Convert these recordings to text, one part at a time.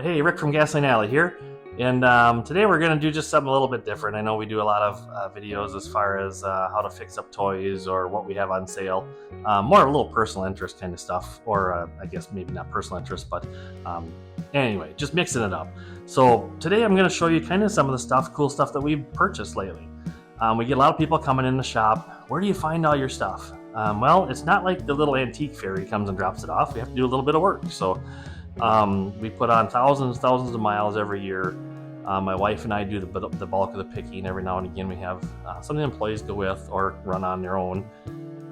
Hey, Rick from Gasoline Alley here, and today we're going to do just something a little bit different. I know we do a lot of videos as far as how to fix up toys or what we have on sale, more of a little personal interest kind of stuff, or I guess maybe not personal interest, but anyway, just mixing it up. So today I'm going to show you kind of some of the cool stuff that we've purchased lately. We get a lot of people coming in the shop. Where do you find all your stuff? Well, it's not like the little antique fairy comes and drops it off. We have to do a little bit of work. So we put on thousands of miles every year. My wife and I do the bulk of the picking. Every now and again we have some of the employees go with or run on their own.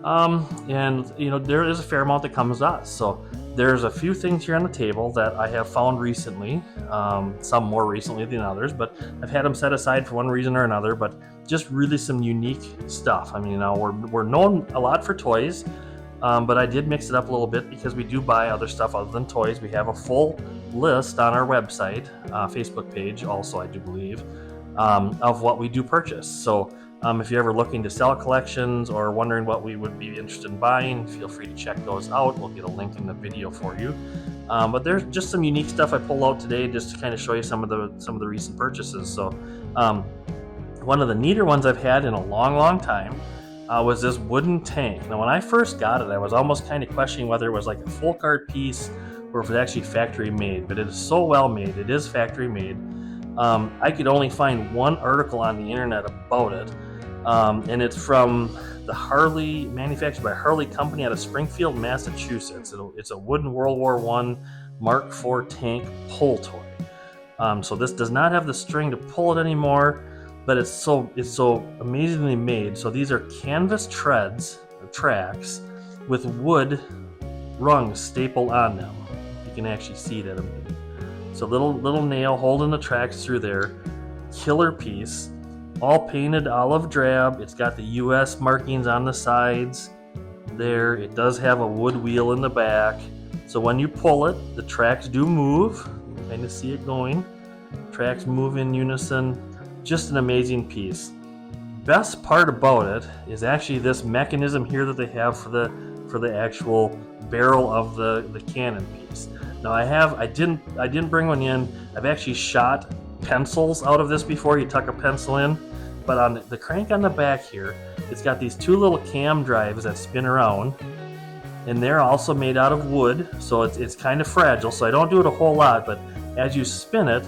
And you know, there is a fair amount that comes to us. So there's a few things here on the table that I have found recently, some more recently than others, but I've had them set aside for one reason or another, but just really some unique stuff. I mean, you know, we're known a lot for toys. But I did mix it up a little bit because we do buy other stuff other than toys. We have a full list on our website, Facebook page also, I do believe, of what we do purchase. So if you're ever looking to sell collections or wondering what we would be interested in buying, feel free to check those out. We'll get a link in the video for you. But there's just some unique stuff I pulled out today just to kind of show you some of the recent purchases. So one of the neater ones I've had in a long time was this wooden tank. Now when I first got it, I was almost kind of questioning whether it was like a full cart piece or if it's actually factory made, but it is so well made. It is factory made. I could only find one article on the internet about it, and it's from the Harley, manufactured by Harley Company out of Springfield, Massachusetts. It's a wooden World War I Mark IV tank pull toy. So this does not have the string to pull it anymore, but it's so amazingly made. So these are canvas treads or tracks with wood rungs stapled on them. You can actually see that. So little nail holding the tracks through there. Killer piece, all painted olive drab. It's got the US markings on the sides there. It does have a wood wheel in the back. So when you pull it, the tracks do move. You can kind of see it going. Tracks move in unison. Just an amazing piece. Best part about it is actually this mechanism here that they have for the actual barrel of the cannon piece. Now I didn't bring one in. I've actually shot pencils out of this before. You tuck a pencil in, but on the crank on the back here, it's got these two little cam drives that spin around, and they're also made out of wood, so it's kind of fragile. So I don't do it a whole lot, but as you spin it,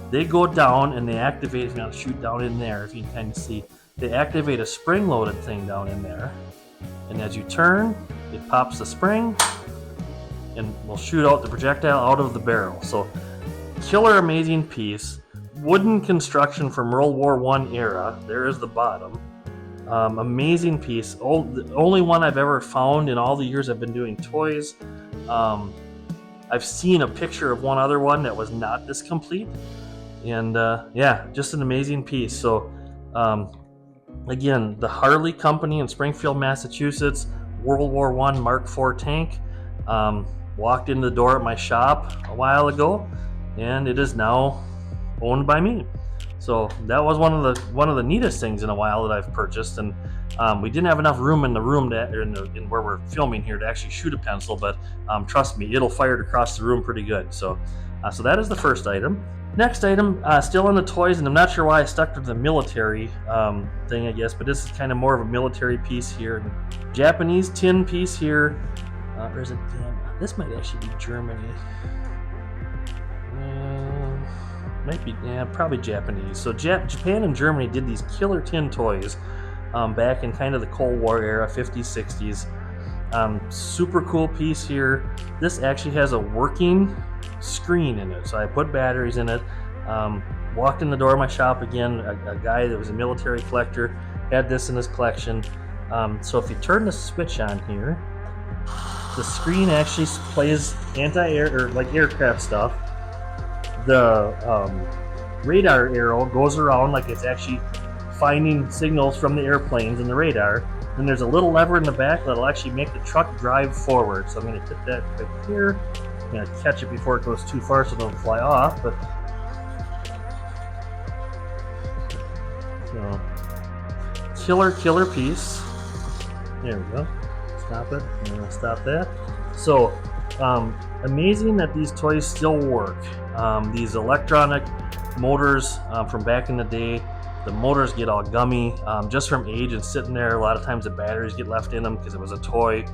they go down and they activate. If you want to shoot down in there, if you can kind of see, they activate a spring-loaded thing down in there. And as you turn, it pops the spring and will shoot out the projectile out of the barrel. So, killer amazing piece. Wooden construction from World War I era. There is the bottom. Amazing piece. The only one I've ever found in all the years I've been doing toys. I've seen a picture of one other one that was not this complete. And yeah, just an amazing piece. So again, the Harley Company in Springfield, Massachusetts, World War I Mark IV tank. Walked in the door at my shop a while ago, and it is now owned by me. So that was one of the neatest things in a while that I've purchased. And we didn't have enough room in the room in where we're filming here to actually shoot a pencil, but trust me, it'll fire it across the room pretty good. So that is the first item. Next item, still in the toys, and I'm not sure why I stuck to the military thing, I guess, but this is kind of more of a military piece here. Japanese tin piece here. There's a this might actually be Germany. Might be, yeah, probably Japanese. So Japan and Germany did these killer tin toys back in kind of the Cold War era, 50s, 60s. Super cool piece here. This actually has a working screen in it, so I put batteries in it. Walked in the door of my shop again, a guy that was a military collector had this in his collection. So if you turn the switch on here, the screen actually plays anti-air or like aircraft stuff. The radar arrow goes around like it's actually finding signals from the airplanes in the radar. And there's a little lever in the back that'll actually make the truck drive forward. So I'm going to hit that right here. I'm going to catch it before it goes too far so it don't fly off. But so, killer piece. There we go. Stop it. I'm going to stop that. So amazing that these toys still work. These electronic motors from back in the day, the motors get all gummy just from age and sitting there. A lot of times the batteries get left in them because it was a toy.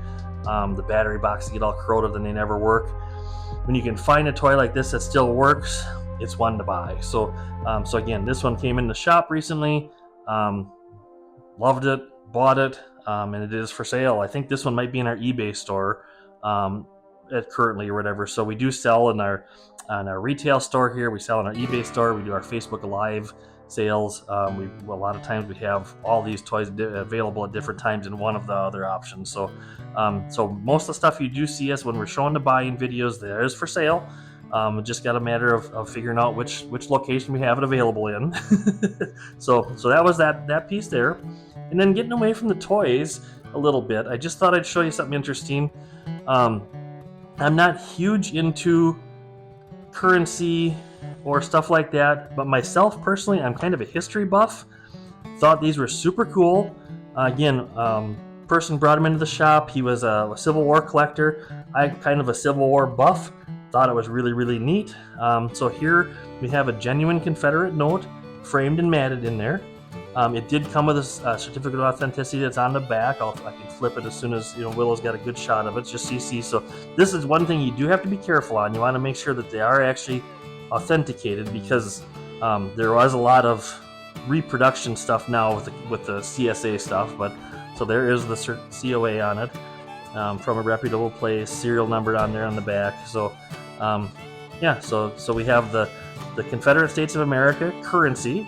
The battery boxes get all corroded and they never work. When you can find a toy like this that still works, it's one to buy. So again, this one came in the shop recently. Loved it, bought it, and it is for sale. I think this one might be in our eBay store currently or whatever. So we do sell on our retail store here. We sell in our eBay store. We do our Facebook Live sales. A lot of times we have all these toys available at different times in one of the other options. So most of the stuff you do see us when we're showing the buying videos, there is for sale. Just got a matter of figuring out which location we have it available in. so that was that piece there. And then getting away from the toys a little bit, I just thought I'd show you something interesting. I'm not huge into currency or stuff like that, but myself personally, I'm kind of a history buff. Thought these were super cool. Again, person brought him into the shop. He was a Civil War collector. I'm kind of a Civil War buff. Thought it was really neat. So here we have a genuine Confederate note framed and matted in there. It did come with a certificate of authenticity that's on the back. I can flip it as soon as Willow's got a good shot of it. It's just CC. So this is one thing you do have to be careful on. You want to make sure that they are actually authenticated, because there was a lot of reproduction stuff now with the CSA stuff. But so there is the COA on it from a reputable place, serial numbered on there on the back. So yeah, so we have the Confederate States of America currency.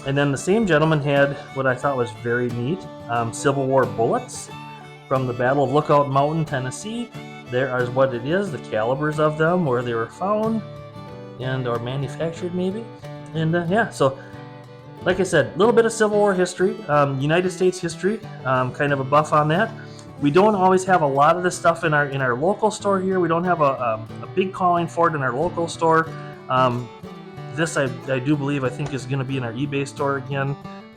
And then the same gentleman had what I thought was very neat, Civil War bullets from the Battle of Lookout Mountain, Tennessee. There is what it is, the calibers of them, where they were found and or manufactured maybe. And yeah, so like I said, a little bit of Civil War history, United States history, kind of a buff on that. We don't always have a lot of this stuff in our local store here. We don't have a big calling for it in our local store. This I do believe, I think, is going to be in our eBay store again.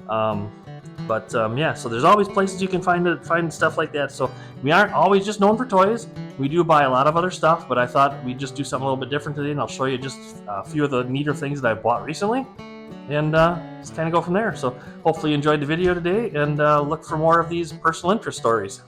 Yeah, so there's always places you can find stuff like that. So we aren't always just known for toys. We do buy a lot of other stuff, but I thought we'd just do something a little bit different today, and I'll show you just a few of the neater things that I've bought recently, and just kind of go from there. So hopefully you enjoyed the video today, and look for more of these personal interest stories.